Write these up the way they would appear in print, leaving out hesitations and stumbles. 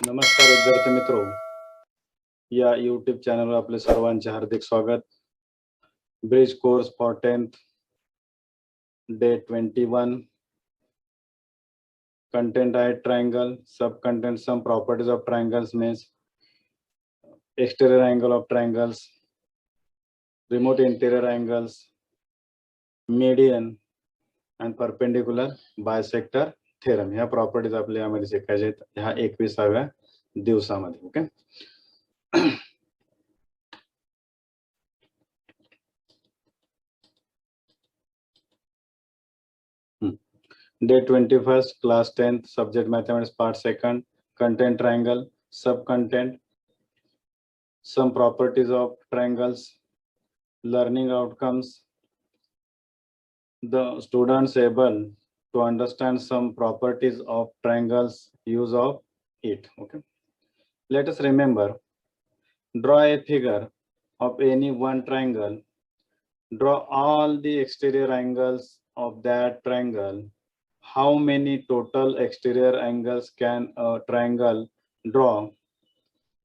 नमस्कार विद्यार्थी मित्रो, या यूट्यूब चॅनलवर आपले सर्वांचे हार्दिक स्वागत. Bridge course for 10th day 21. Content आहे triangle. Sub content some properties of triangles means exterior angle of triangles, remote interior angles, median and perpendicular bisector theorem. ह्या प्रॉपर्टीज आपल्या यामध्ये शिकायच्या आहेत ह्या 21व्या दिवसामध्ये. Okay, Day 21st, class 10th, subject mathematics, part 2nd, content triangle, subcontent, some properties of triangles, learning outcomes. The students able to understand some properties of triangles, use of it. Okay, let us remember, draw a figure of any one triangle, draw all the exterior angles of that triangle. How many total exterior angles can a triangle draw?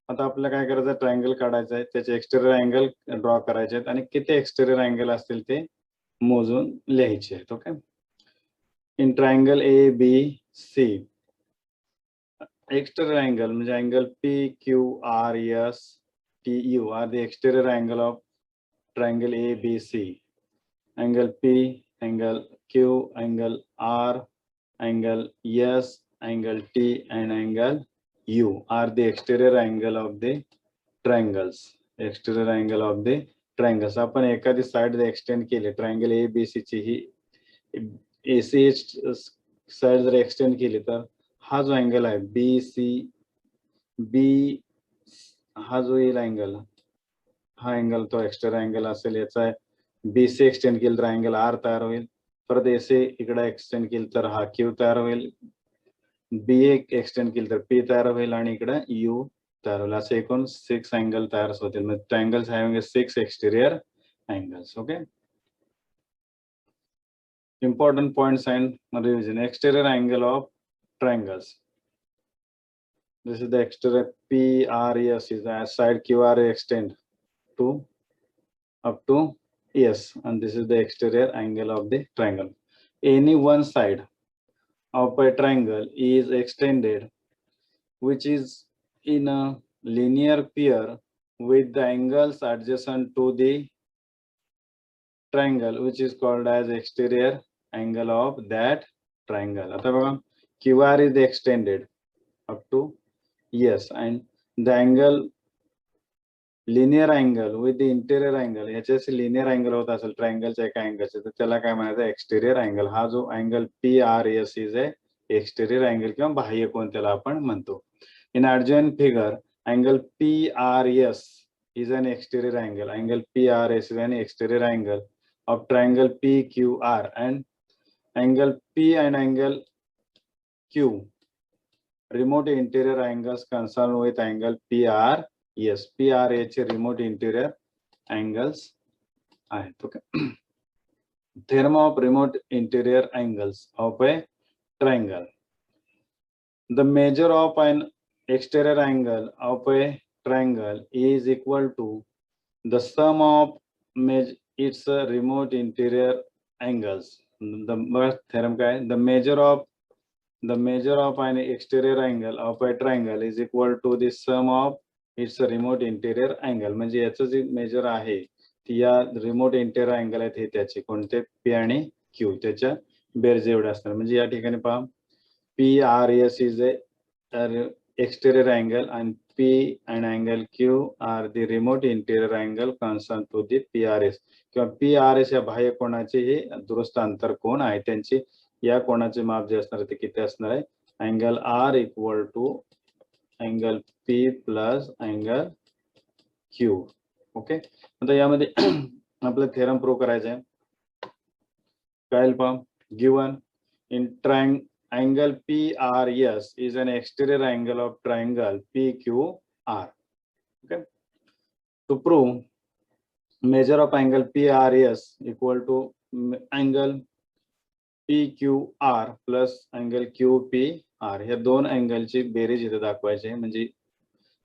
आता आपल्याला काय करायचं, triangle काढायचं आहे, त्याचे exterior angle draw करायचे आहेत आणि किती एक्सटेरियर अँगल असतील ते मोजून लिहायचे आहेत. Okay, in triangle A B C, exterior angle म्हणजे angle P Q R S T U are the exterior angle of triangle A B C. Angle P, angle Q, angle R, angle S, angle T, and angle U are the exterior angle of the triangles. Exterior angle of the triangles. आपण एखादी side जर extend केली, triangle A B सी ची ही AC side जर extend केली तर हा जो अँगल आहे बी सी बी, हा जो येईल अँगल, हा अँगल तो एक्सटेरियर अँगल असेल. याचा बी सी एक्सटेंड केली तर अँगल आर तयार होईल. परत एसी इकडे एक्सटेंड केली तर हा क्यू तयार होईल, बी एक्सटेंड केली तर पी तयार होईल आणि इकडे यू तयार होईल. असे एकूण 6 अँगल तयार होतील. म्हणजे triangles having 6 exterior angles. Okay, important points and revision. Exterior angle of triangles. This is the exterior PRS is the side QR extend to up to S, and this is the exterior angle of the triangle. Any one side of a triangle is extended which is in a linear pair with the angles adjacent to the triangle, which is called as exterior angle of that triangle. आता बघा, QR is extended up to S and the angle linear angle with the interior angle, ह्याच्याशी linear angle होत असेल ट्रायंगलच्या एका अँगलचे, तर त्याला काय म्हणायचं, एक्सटेरियर अँगल. हा जो angle PRS is a exterior angle किंवा बाह्य कोन त्याला आपण म्हणतो. In adjoint figure, angle PRS is an exterior angle. Angle PRS is an exterior angle of triangle PQR, and angle P and angle Q remote interior angles concerned with angle PRS. PRA चे remote interior angles आहेत. Okay. Theorem of remote interior angles of a triangle. The measure of an exterior angle of a triangle is equal to the sum of its remote interior angles. The theorem काय, the measure of an exterior angle of a triangle is equal to the sum of its remote interior angle. म्हणजे याचं जे major आहे ती या remote interior angle आहेत हे त्याचे कोणते P आणि क्यू त्याच्या बेरजे एवढे असणार. म्हणजे या ठिकाणी पहा, PRS is a exterior angle and P and angle Q are the remote interior angle concerned to the PRS. किंवा PRS या बाह्य कोणाचे हे दुरुस्त अंतर कोण आहे, त्यांची या कोणाचे माप जे असणार ते किती असणार आहे, angle R equal to angle P plus angle Q. Okay, आता यामध्ये आपलं थेरम प्रूव्ह करायचं आहे. काय पहा, given in angle PRS is an exterior angle of triangle PQR. Okay, to prove measure of angle PRS equal to angle PQR plus angle QPR ह्या दोन अँगलची berries इथे दाखवायची आहे. म्हणजे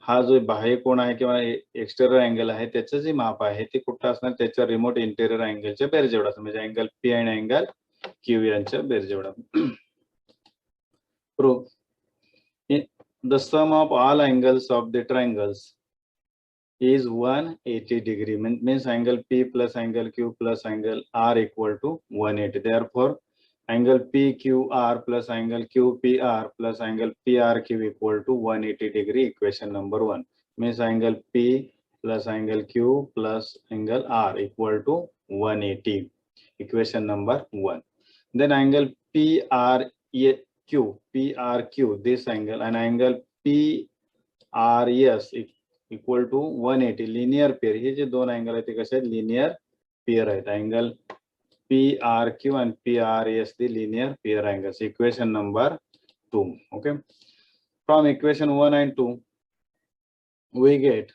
हा जो बाह्य कोण आहे किंवा एक्सटेरियर अँगल आहे त्याचं जे माप आहे ते कुठं असणार, त्याच्या रिमोट इंटेरियर अँगलच्या बेरजेवढा असणार. म्हणजे अँगल P आणि अँगल Q यांच्या बेरजेवढा. Proof. The sum of all angles of the triangles is 180 degree. Means angle P plus angle Q plus angle R equal to 180. Therefore, angle PQR plus angle QPR plus angle PRQ equal to 180 degree. Equation number 1. Means angle P plus angle Q plus angle R equal to 180. Equation number 1. Then angle PRQ, this angle, and angle PRS equal to 180. Linear pair. हे जे दोन angle आहेत ते कसे आहेत, linear pair आहेत. Angle PRQ and PRS the linear pair angles. Equation number 2. Okay, from equation 1 and 2 we get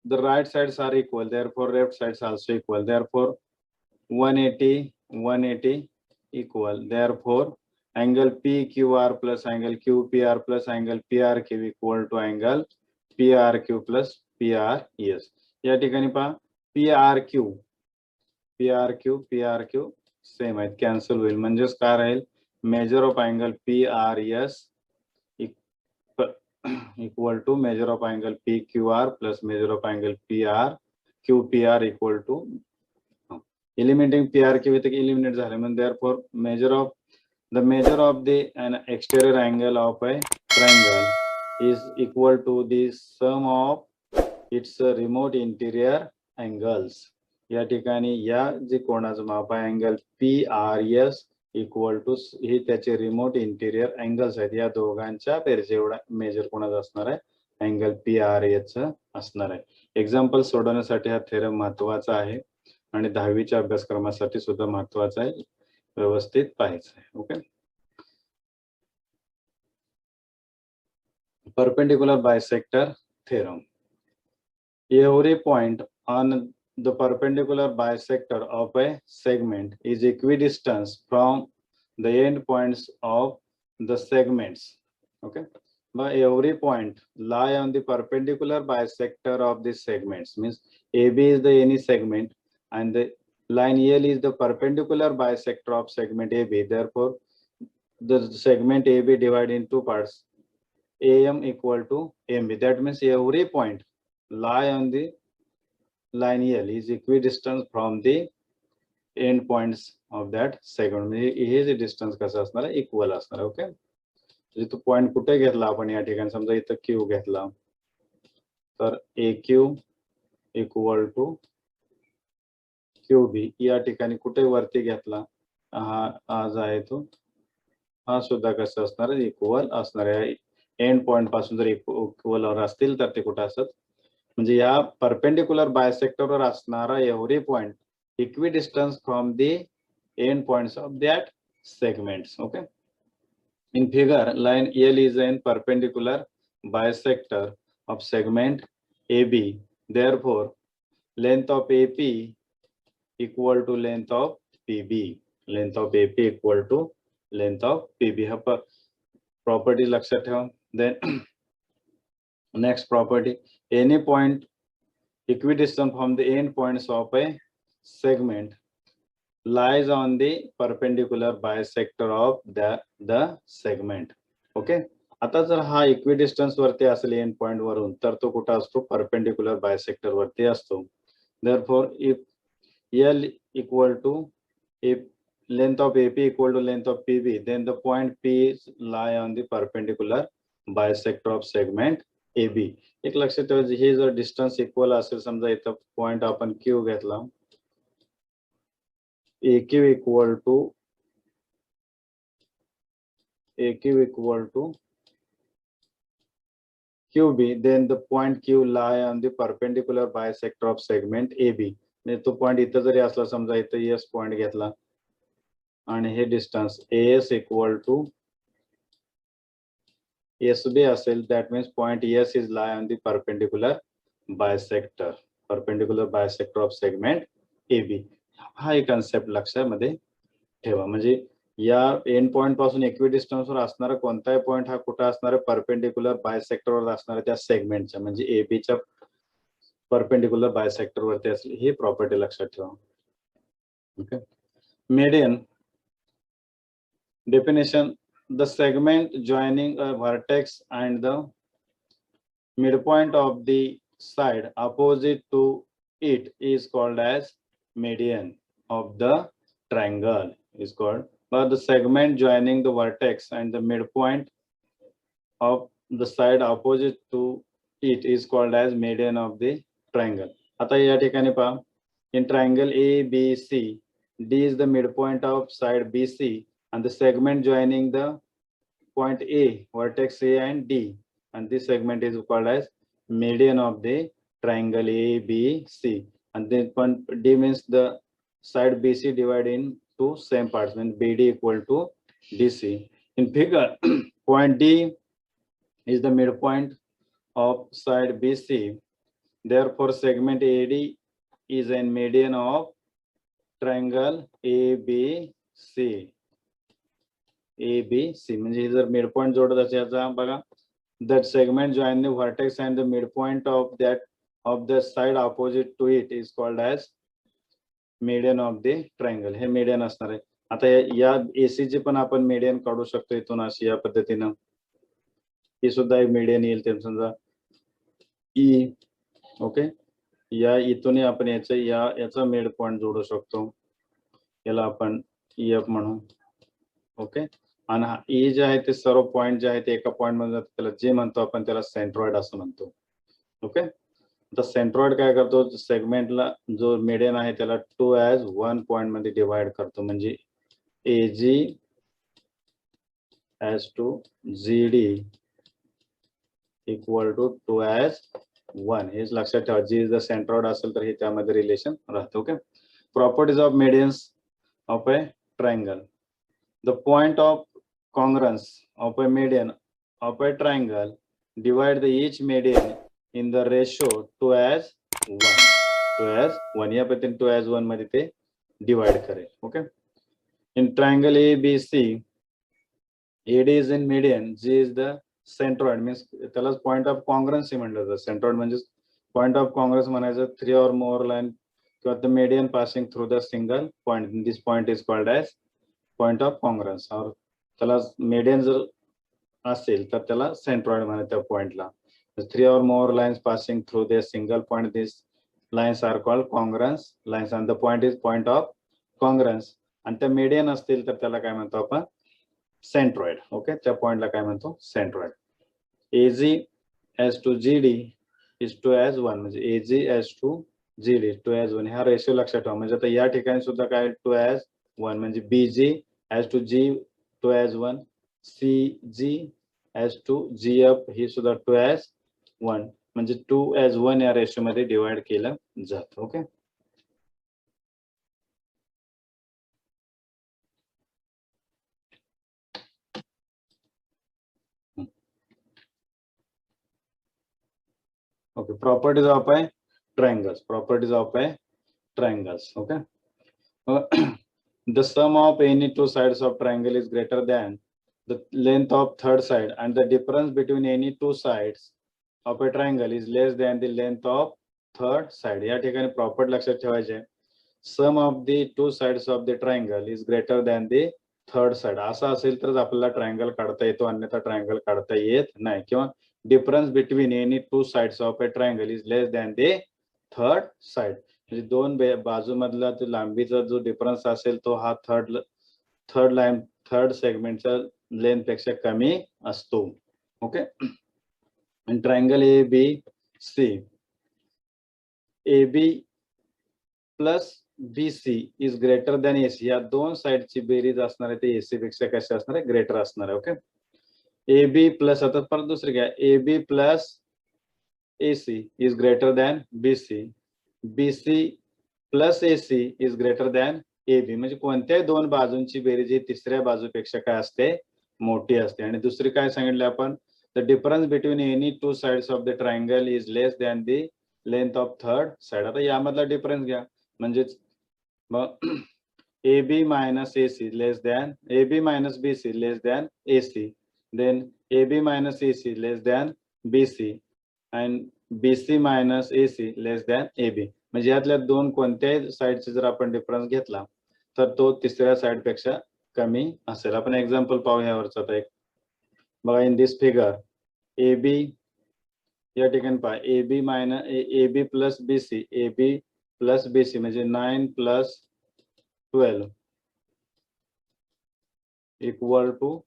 the right sides are equal, therefore left sides also equal. Therefore 180 equal. Therefore angle PQR plus angle QPR plus angle PRQ equal to angle PRQ plus PRS. या ठिकाणी पहा PRQ same आहेत, cancel होईल. म्हणजेच काय राहील, measure of angle PRS equal to measure of angle PQR plus measure of angle QPR equal to eliminating PRQ with eliminate झाले. म्हणजे therefore the measure of the an exterior angle of a triangle is equal to the sum of its remote interior angles. या ठिकाणी या जे कोणाचं माप आहे angle PRS equal to हे त्याचे remote interior angles आहेत. या दोघांच्या बेरजे एवढा मेजर कोणाचा असणार आहे, अँगल PRS असणार आहे. एक्झाम्पल सोडवण्यासाठी हा थेरम महत्वाचा आहे आणि 10वीच्या अभ्यासक्रमासाठी सुद्धा महत्वाचा आहे, व्यवस्थित पाहायचं आहे. Okay, perpendicular bisector theorem. Every point on the perpendicular bisector of a segment is equidistant from the end points of the segments. Okay, but every point lie on the perpendicular bisector of the segments. Means AB is the any segment and the line L is the perpendicular bisector of segment AB. Therefore the segment AB divided in two parts, AM equal to MB. That means every point lie on the line L is equidistant from the end points of that segment. हे जे distance कसं असणार आहे, equal असणार आहे. Okay, तो point कुठे घेतला आपण, या ठिकाणी समजा इथं Q घेतला तर AQ इक्वल टू QB. या ठिकाणी कुठे वरती घेतला, हा जो आहे तो हा सुद्धा कसं असणार आहे, इक्वल असणार आहे. एंड पॉइंट पासून जर इक्वल असतील तर ते कुठे असतात, म्हणजे या परपेंडिक्युलर बायसेक्टर वर असणारा every point equidistance from the end points of that segments. Okay, in figure line L is an perpendicular bisector of segment AB. Therefore length of AP equal to length of PB. Length of AP equal to length of PB. हा property लक्षात ठेवा. Then next property, any point equidistant from the end points of a segment lies on the perpendicular bisector of the segment. Okay, आता जर हा equidistance वरती असेल and point वरून तर तो कुठे असतो, परपेंडिक्युलर बायसेक्टर वरती असतो. Therefore if L equal to if length of AP equal to length of PB, then the point P lie on the perpendicular bisector of segment AB. एक लक्षात ठेवायचं, हे जर डिस्टन्स इक्वल असेल, समजा इथं पॉइंट आपण Q घेतला, AQ equal to QB, then the point Q lie on the perpendicular bisector of segment AB. म्हणजे तो पॉइंट इथं जरी असला, समजा इथं S पॉइंट घेतला आणि हे distance AS equal to SB असेल, that means point S is lie on the perpendicular bisector of segment AB. हा एक कन्सेप्ट लक्षामध्ये ठेवा. म्हणजे या एंड पॉइंट पासून इक्विडिस्टन्सवर असणारा कोणताही पॉइंट हा कुठं असणार आहे, परपेंडिक्युलर बायसेक्टरवर असणार आहे त्या सेगमेंटच्या, म्हणजे एबीच्या परपेंडिक्युलर बायसेक्टरवरती असली ही प्रॉपर्टी लक्षात ठेवा. Okay. Median definition: the segment joining a vertex and the midpoint of the side opposite to it is called as median of the triangle is called, but the segment joining the vertex and the midpoint of the side opposite to it is called as median of the triangle. आता या ठिकाणी पहा, in triangle ABC, D is the midpoint of side BC and the segment joining the point A, vertex A and D, and this segment is called as median of the triangle ABC. And then point D means the side BC divided in two same parts, means BD equal to DC. In figure, point D is the midpoint of side BC. Therefore, segment AD is a median of triangle ABC. ABC म्हणजे जर midpoint जोडत असेल याचा बघा, that segment join the vertex and the midpoint of the side opposite to it is called as median of the triangle. Hey median असणार आहे. आता या AC ची पण आपण median काढू शकतो इथून अशी या पद्धतीनं. ही सुद्धा एक median येईल ते समजा E. ओके. या इथूनही आपण याचा मिड पॉइंट जोडू शकतो, याला आपण EF म्हणू. ओके. आणि ई जे आहे ते सर्व पॉइंट जे आहे ते एका पॉइंट मध्ये जातात, त्याला जे म्हणतो आपण त्याला सेंट्रॉइड असं म्हणतो. ओके. आता सेंट्रॉइड काय करतो, सेगमेंटला जो मीडियन आहे त्याला 2 as 1 पॉइंट मध्ये डिवाइड करतो, म्हणजे AG as to GD equal to 2 as 1. हेच लक्षात ठेवा, जी जर सेंट्रॉइड असेल तर हे त्यामध्ये रिलेशन राहतं. Okay. Properties of medians of a triangle: the point of congruence of a median of a triangle divide the each median in the ratio 2 as 1. 2 as 1 या पद्धतीने 2 as 1 मध्ये ते डिवाइड करेल. Okay. in triangle ABC, AD is in median, G is the centroid, means त्याला point of congruence म्हणलं जातं. centroid म्हणजे point of congruence म्हणायचं 3 or more line किंवा the median passing through the single point. This point is called as point of congruence. और त्याला median जर असेल तर त्याला centroid म्हणतात त्या पॉइंटला. 3 or more lines passing through the single point, these lines are called congruence lines and the point is point of congruence. आणि त्या median असतील तर त्याला काय म्हणतो आपण, centroid. ओके. त्या पॉइंटला काय म्हणतो, centroid. AG as to GD is 2 as 1, म्हणजे AG as to GD 2 as 1 हा रेशो लक्षात ठेवा. म्हणजे आता या ठिकाणी सुद्धा काय 2 as 1, म्हणजे BG as to G 2 as 1, CG as to GF ही सुद्धा 2 as 1, म्हणजे 2 as 1 या रेशो मध्ये डिवाइड केलं जातं. Okay. Okay, properties of a triangles. Properties of a triangles. Okay. The sum of any two sides of triangle is greater than the length of third side, and the difference between any two sides of a triangle is less than the length of third side. या ठिकाणी property लक्षात ठेवायचे. Sum of the two sides of the triangle is greater than the third side. असं असेल तरच आपल्याला triangle काढता येतो, अन्यथा ट्रायंगल काढता येत नाही. किंवा difference between any two sides of a triangle is less than the third side. म्हणजे दोन बाजूमधला जो लांबीचा जो डिफरन्स असेल तो हा थर्ड सेगमेंटच्या लेंथ पेक्षा कमी असतो. ओके. आणि triangle ABC, AB plus BC is greater than AC. या दोन साइडची बेरीज असणार आहे ते AC पेक्षा कशी असणार आहे, ग्रेटर असणार आहे. ओके. AB प्लस, आता परत दुसरी घ्या, AB plus AC is greater than BC. BC plus AC is greater than AB. म्हणजे कोणत्याही दोन बाजूंची बेरीज ही तिसऱ्या बाजूपेक्षा काय असते, मोठी असते. आणि दुसरी काय सांगितले आपण, the difference between any two sides of the triangle is less than the length of third side. आता यामधला डिफरन्स घ्या, म्हणजेच मग AB minus AC less than AB minus BC less than AC, then AB minus AC less than BC and BC minus AC less than AB. म्हणजे यातल्या दोन कोणत्याही साइडचे जर आपण डिफरन्स घेतला तर तो तिसऱ्या साइड पेक्षा कमी असेल. आपण एक्झाम्पल पाहू यावरचा. आता एक बघा, इन दिस फिगर AB या ठिकाणी पहा, AB minus AB plus BC, AB plus BC म्हणजे 9 प्लस 12 इक्वल टू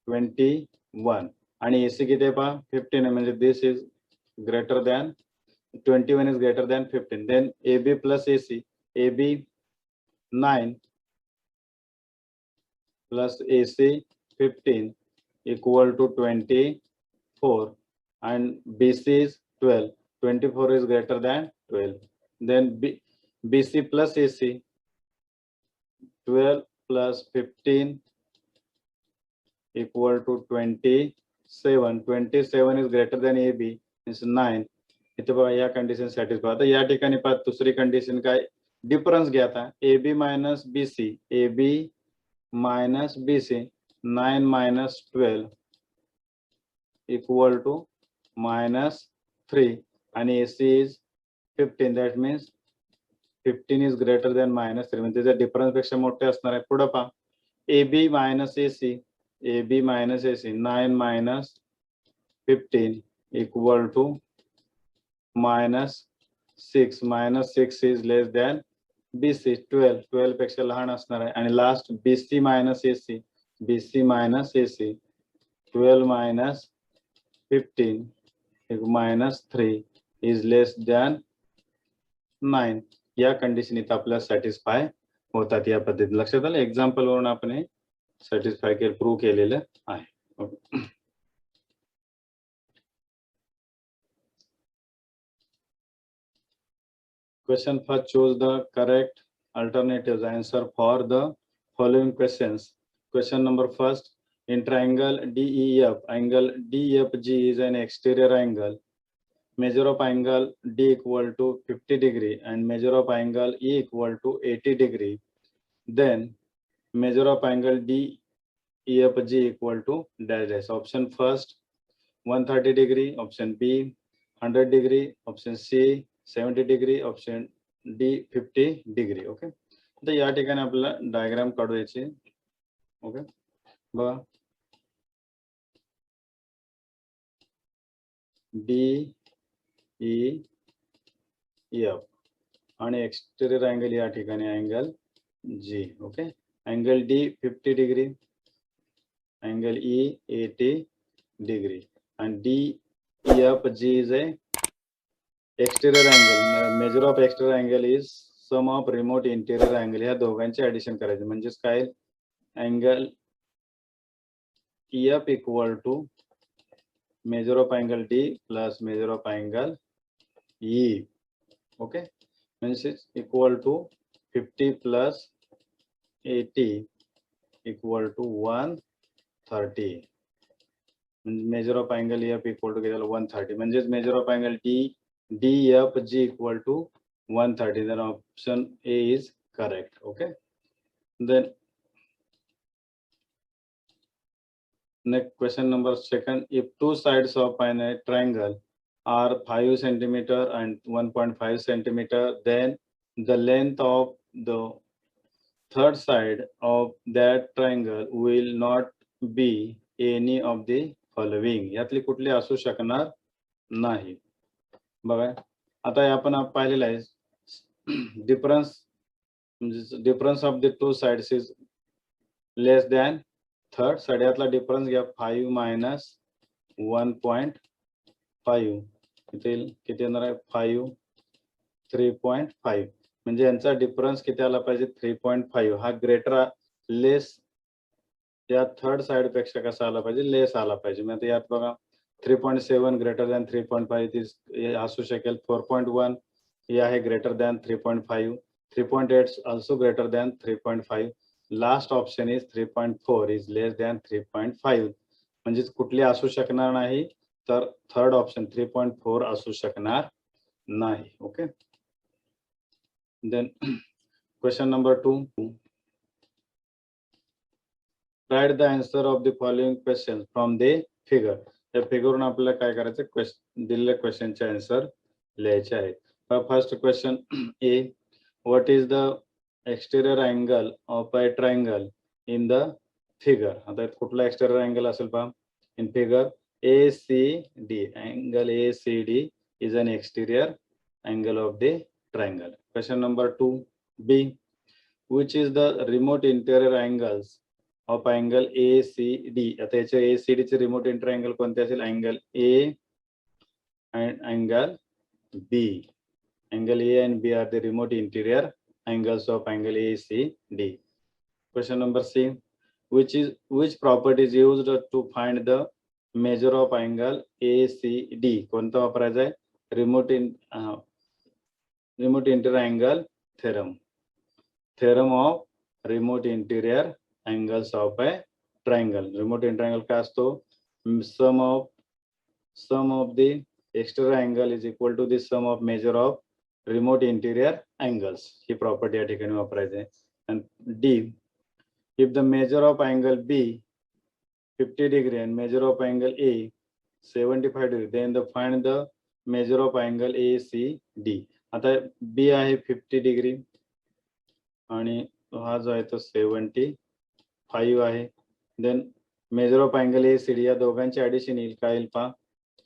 21 आणि AC किती आहे पहा, 15 आहे. म्हणजे this is greater than 21 is greater than 15. Then AB plus AC, AB 9 plus AC 15 equal to 24 and BC is 12. 24 is greater than 12. Then BC plus AC 12 plus 15 equal to 27. 27 is greater than AB is 9. इथे बघा या condition satisfy. आता या ठिकाणी पहा दुसरी condition काय, difference घ्या. आता AB minus BC, AB minus BC 9 minus 12 equal to -3 आणि AC is 15. That means 15 is greater than -3 म्हणजे त्याचा डिफरन्स पेक्षा मोठे असणार आहे. पुढे पहा, AB minus AC, AB minus AC 9 minus 15 equal to -6. -6 is less than BC 12. 12 पेक्षा लहान असणार आहे. आणि last BC minus AC, BC minus AC 12 minus 15 -3 is less than 9. या कंडिशन इथं आपल्याला सॅटिस्फाय होतात. या पद्धतीने लक्षात आलं. एक्झाम्पल वरून आपण हे सॅटिस्फाय केलं, प्रूव्ह केलेलं आहे. Okay. Question first, choose the correct alternatives answer for the following questions. Question number first, in triangle DEF, angle DFG is an exterior angle. Measure of angle D equal to 50 degree and measure of angle E equal to 80 degree. Then measure of angle DEFG equal to dash dash. Option first 130 degree, option B 100 degree, option C 70 degree, option D 50 degree. Okay. तर या ठिकाणी आपल्याला diagram काढू यायची. Okay. बघा, DEF आणि exterior angle या ठिकाणी angle G. Okay. Angle D 50 degree, angle E 80 degree आणि DEFG is a exterior angle. Measure of exterior angle is sum of remote interior angle. ह्या दोघांचे ऍडिशन करायचे म्हणजेच काय, angle EF equal to measure of angle D plus measure of angle E. Okay. म्हणजे equal to 50 plus 80 equal to 130. Measure of angle EF equal to 130 म्हणजेच measure of angle DEFG equal to 130. Then option A is correct. Okay. Then next question number second, if two sides of a triangle are 5 centimeter and 1.5 centimeter, then the length of the third side of that triangle will not be any of the following. यातली कुठली असू शकणार नाही. बघा, आता आपण पाहिलेलं आहे difference of the two sides is less than third side. यातला डिफरन्स घ्या 5 मायनस 1.5. इथे किती येणार आहे 5 3.5. म्हणजे यांचा डिफरन्स किती आला पाहिजे 3.5. हा ग्रेटर लेस या थर्ड साइड पेक्षा कसा आला पाहिजे, लेस आला पाहिजे. म्हणजे यात बघा 3.7 ग्रेटर दॅन 3.5 असू शकेल. 4.1 हे आहे greater than 3.5. 3.8 also greater than 3.5. Last option is 3.4 is less than 3.5. म्हणजे कुठली असू शकणार नाही तर थर्ड ऑप्शन 3.4 असू शकणार नाही. Okay. Then Question number 2. Write the answer of the following questions from the figure. या फिगरवरून आपल्याला काय करायचं, दिलेल्या क्वेश्चनचे आन्सर लिहायचे आहेत. First question A, what is the exterior angle of a triangle in the figure. आता कुठला एक्सटेरियर अँगल असेल पहा in figure. ACD, angle ACD is an exterior angle of the triangle. Question number 2. B, which is the remote interior angles of angle ACD. आता याचे ACD चे remote interior angle कोणते असेल, angle A and angle B. Angle A and B are the remote interior angles of angle ACD. Question number C, which property is used to find the measure of angle ACD. कोणता वापरायचा आहे, remote interior angle theorem. Theorem of remote interior angles of a triangle. Remote interior angle काय असतो, sum of the exterior angle is equal to the sum of measure of remote interior angles. He property या ठिकाणी वापरायची आहे. And D, if the measure of angle B 50 degree and measure of angle A 75 degree, then find the measure of angle ACD. आता B आहे 50 degree आणि हा जो आहे तो 75 आहे. Then measure of angle ACD या दोघांची ऍडिशन येईल, काय येईल पहा,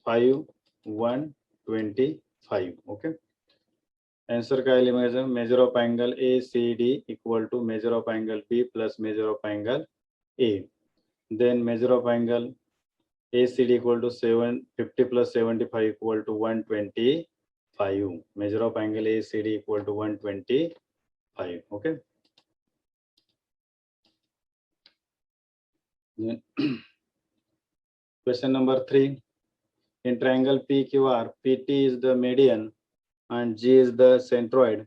5 125. ओके, आन्सर काय येईल, measure of angle ACD equal to measure of angle B plus measure of angle A. Then measure of angle ACD equal to 50 plus 75 equal to 125. Measure of angle ACD equal to 125. Okay. Then question number 3. In triangle PQR, PT is the median and G is the centroid.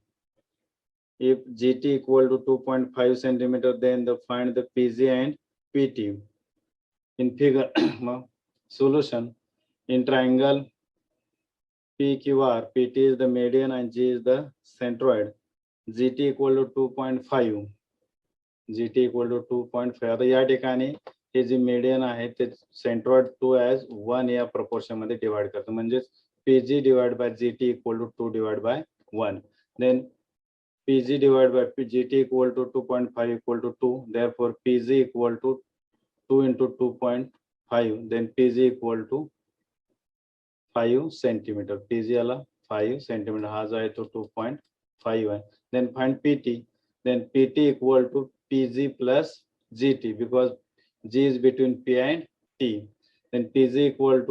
If GT equal to 2.5 centimeter, then find the PG and PT. In figure solution, in triangle PQR, PT is the median and G is the centroid. GT equal to 2.5. GT equal to 2.5. आता या ठिकाणी हे जे median आहे ते centroid 2:1 या proportion मध्ये divide करतो, म्हणजे PG divide by GT equal to 2 divide by 1. Then PG divided by GT equal to 2.5 equal to 2. Therefore, PG equal to 2 into 2.5. Then PG equal to 5 centimeter. PG आला 5 centimeter. हा जो आहे तो 2.5 आहे. Then find PT. Then PT equal to PG plus GT because G is between P and T. Then PT equal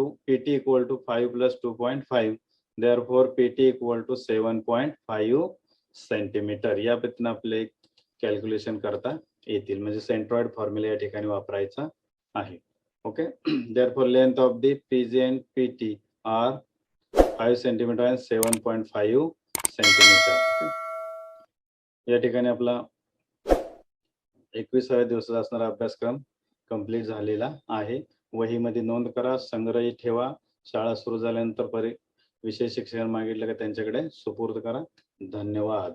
to 5 plus 2.5. Therefore, PT equal to 7.5 centimetre. या पद्धतीने आपले calculation करता येतील, म्हणजे सेंट्रॉइड फॉर्म्युला या ठिकाणी वापरायचा आहे. Okay, therefore length of the PG and PT are 5 centimetre and 7.5 centimetre. या ठिकाणी आपला 21व्या दिवसाचा असणारा अभ्यासक्रम कंप्लीट झालेला आहे. वहीमध्ये नोंद करा, संग्रही ठेवा. शाळा सुरू झाल्यानंतर विषय शिक्षण मागितलं का त्यांच्याकडे सुपूर्द करा. धन्यवाद.